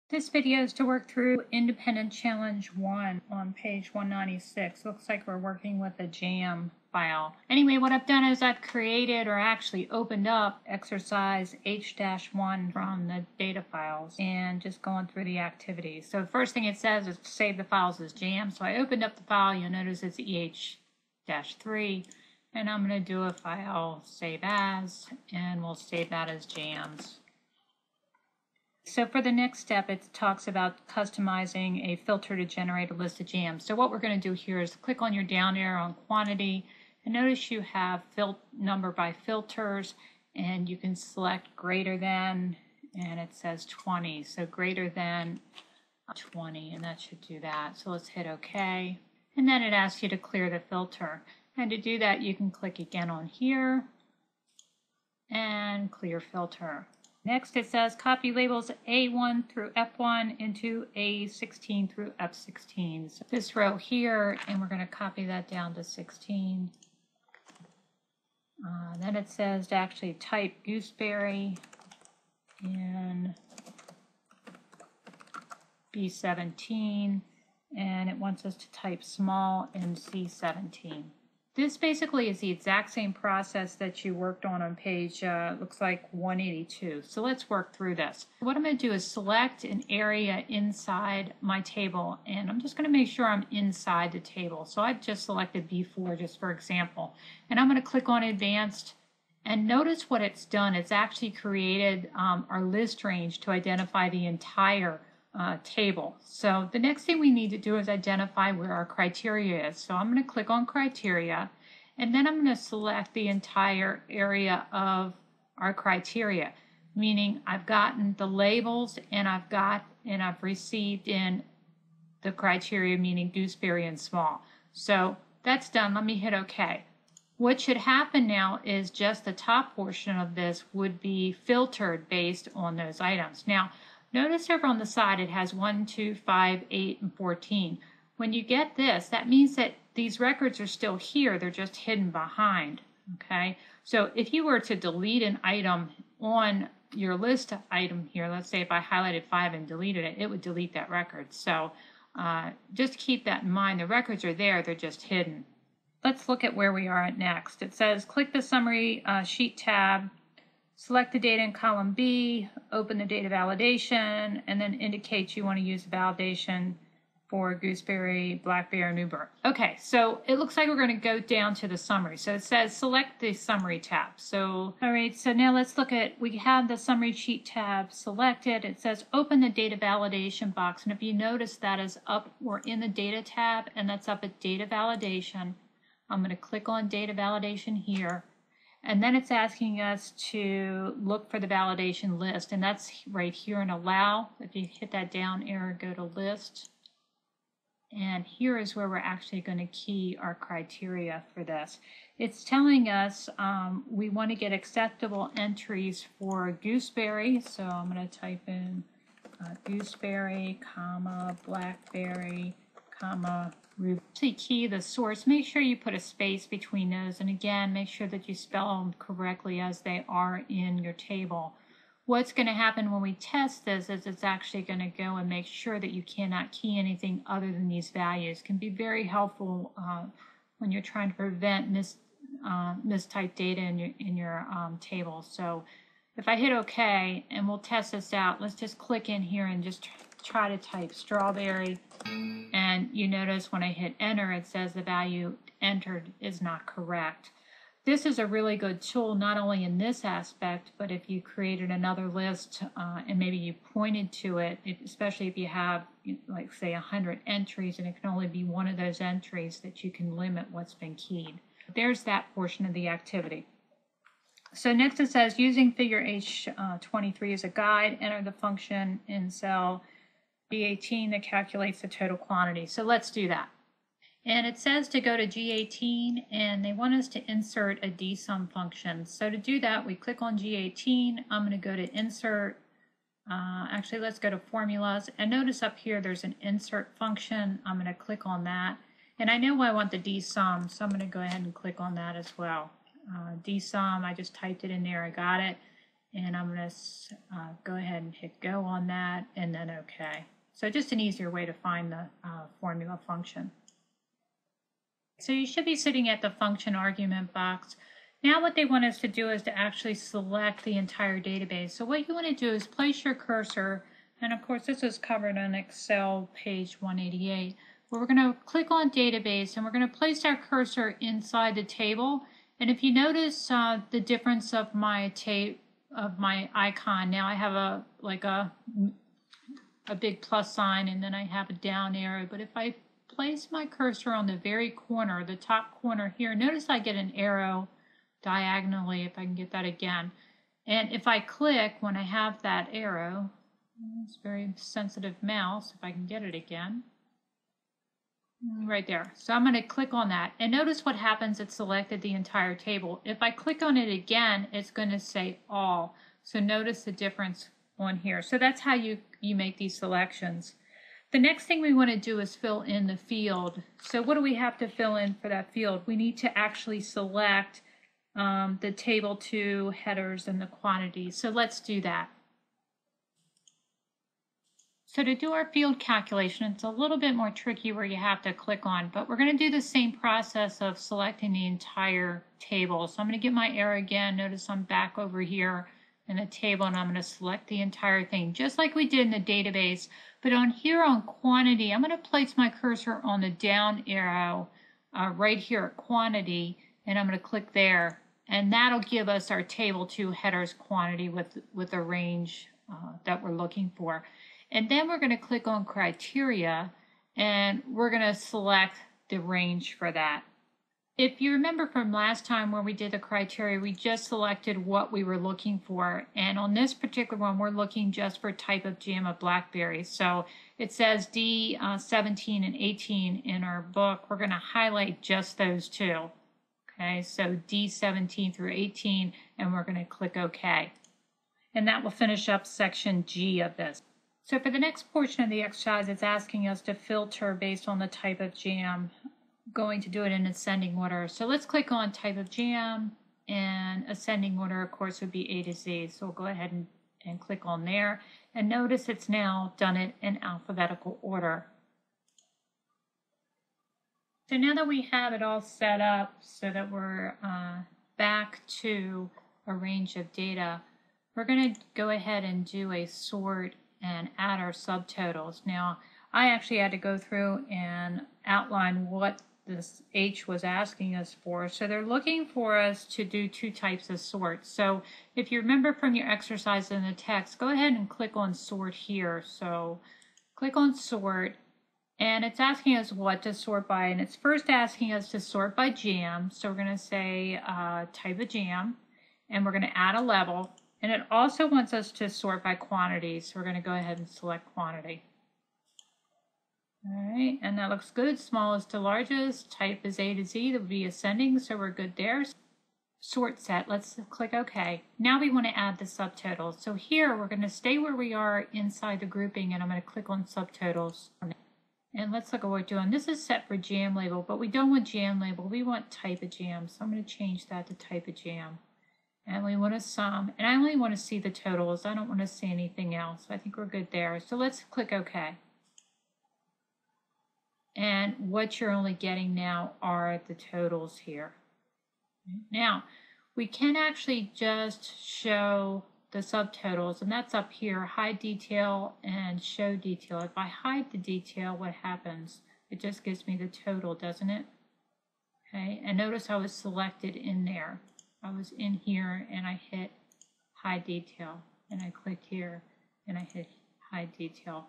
This video is to work through Independent Challenge 1 on page 196. Looks like we're working with a JAM file. Anyway, what I've done is I've created or actually opened up exercise H-1 from the data files and just going through the activities. So the first thing it says is to save the files as JAM. So I opened up the file. You'll notice it's EH-3 and I'm going to do a file save as and we'll save that as JAMs. So for the next step, it talks about customizing a filter to generate a list of jams. So what we're going to do here is click on your down arrow on quantity, and notice you have number by filters, and you can select greater than, and it says 20. So greater than 20, and that should do that. So let's hit OK. And then it asks you to clear the filter. And to do that, you can click again on here and clear filter. Next, it says copy labels A1 through F1 into A16 through F16. So this row here, and we're going to copy that down to 16. Then it says to actually type gooseberry in B17, and it wants us to type small in C17. This basically is the exact same process that you worked on page, looks like 182. So let's work through this. What I'm going to do is select an area inside my table, and I'm just going to make sure I'm inside the table. So I've just selected B4 just for example. And I'm going to click on Advanced, and notice what it's done. It's actually created our list range to identify the entire table. So the next thing we need to do is identify where our criteria is. So I'm going to click on criteria, and then I'm going to select the entire area of our criteria, meaning I've gotten the labels and I've received in the criteria, meaning gooseberry and small. So that's done. Let me hit OK. What should happen now is just the top portion of this would be filtered based on those items. Now, notice over on the side it has 1, 2, 5, 8, and 14. When you get this, that means that these records are still here. They're just hidden behind. Okay? So if you were to delete an item on your list item here, let's say if I highlighted 5 and deleted it, it would delete that record. So just keep that in mind. The records are there. They're just hidden. Let's look at where we are at next. It says click the Summary Sheet tab. Select the data in column B, open the data validation, and then indicate you want to use validation for gooseberry, blackberry, or newberry. Okay, so it looks like we're going to go down to the summary. So it says select the summary tab. So, all right, so now let's look at, we have the summary sheet tab selected. It says open the data validation box. And if you notice that is up, we're in the data tab, and that's up at data validation. I'm going to click on data validation here. And then it's asking us to look for the validation list, and that's right here in Allow. If you hit that down arrow, go to List. And here is where we're actually going to key our criteria for this. It's telling us we want to get acceptable entries for gooseberry. So I'm going to type in gooseberry, comma, blackberry, comma, to key the source, make sure you put a space between those, and again, make sure that you spell them correctly as they are in your table. What's going to happen when we test this is it's actually going to go and make sure that you cannot key anything other than these values. It can be very helpful when you're trying to prevent mistyped data in your table. So if I hit OK, and we'll test this out, let's just click in here and just try to type strawberry, and you notice when I hit enter it says the value entered is not correct. This is a really good tool not only in this aspect, but if you created another list and maybe you pointed to it, especially if you have like say 100 entries and it can only be one of those entries, that you can limit what's been keyed. There's that portion of the activity. So next it says using figure H23 as a guide, enter the function in cell G18 that calculates the total quantity. So let's do that. And it says to go to G18, and they want us to insert a dsum function. So to do that, we click on G18. I'm going to go to insert. Actually, let's go to formulas. And notice up here there's an insert function. I'm going to click on that. And I know I want the dsum, so I'm going to go ahead and click on that as well. Dsum, I just typed it in there. I got it. And I'm going to go ahead and hit go on that and then OK. So just an easier way to find the formula function. So you should be sitting at the function argument box. Now what they want us to do is to actually select the entire database. So what you want to do is place your cursor, and of course this is covered on Excel page 188, where we're going to click on database and we're going to place our cursor inside the table. And if you notice the difference of my icon, now I have a big plus sign and then I have a down arrow. But if I place my cursor on the very corner, the top corner here, notice I get an arrow diagonally, if I can get that again. And if I click when I have that arrow, it's very sensitive mouse, if I can get it again, right there. So I'm going to click on that and notice what happens. It selected the entire table. If I click on it again, it's going to say all. So notice the difference on here. So that's how you make these selections. The next thing we want to do is fill in the field. So what do we have to fill in for that field? We need to actually select the table 2 headers and the quantities. So let's do that. So to do our field calculation, it's a little bit more tricky where you have to click on, but we're going to do the same process of selecting the entire table. So I'm going to get my arrow again. Notice I'm back over here in the table and I'm going to select the entire thing, just like we did in the database. But on here on quantity, I'm going to place my cursor on the down arrow right here at quantity, and I'm going to click there. And that'll give us our table 2 headers quantity with a range that we're looking for. And then we're going to click on criteria and we're going to select the range for that. If you remember from last time when we did the criteria, we just selected what we were looking for. And on this particular one, we're looking just for type of jam of blackberries. So it says D17 and 18 in our book. We're going to highlight just those two. Okay, so D17 through 18, and we're going to click OK. And that will finish up section G of this. So for the next portion of the exercise, it's asking us to filter based on the type of jam. Going to do it in ascending order. So let's click on type of jam, and ascending order, of course, would be A to Z. So we'll go ahead and click on there. And notice it's now done it in alphabetical order. So now that we have it all set up so that we're back to a range of data, we're going to go ahead and do a sort and add our subtotals. Now, I actually had to go through and outline what this H was asking us for. So they're looking for us to do 2 types of sorts. So if you remember from your exercise in the text, go ahead and click on sort here. So click on sort, and it's asking us what to sort by. And it's first asking us to sort by jam. So we're going to say type of jam, and we're going to add a level. And it also wants us to sort by quantity. So we're going to go ahead and select quantity. All right, and that looks good. Smallest to largest, type is A to Z, that would be ascending, so we're good there. Sort set, let's click OK. Now we want to add the subtotals. So here we're going to stay where we are inside the grouping, and I'm going to click on subtotals. And let's look at what we're doing. This is set for jam label, but we don't want jam label, we want type of jam. So I'm going to change that to type of jam. And we want to sum, and I only want to see the totals. I don't want to see anything else. I think we're good there. So let's click OK. And what you're only getting now are the totals here. Now, we can actually just show the subtotals, and that's up here, hide detail and show detail. If I hide the detail, what happens? It just gives me the total, doesn't it? Okay, and notice I was selected in there. I was in here and I hit hide detail, and I click here and I hit hide detail.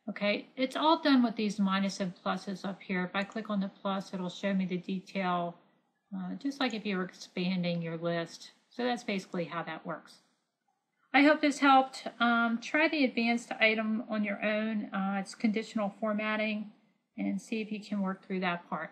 Okay, it's all done with these minus and pluses up here. If I click on the plus, it'll show me the detail, just like if you were expanding your list. So that's basically how that works. I hope this helped. Try the advanced item on your own. It's conditional formatting, and see if you can work through that part.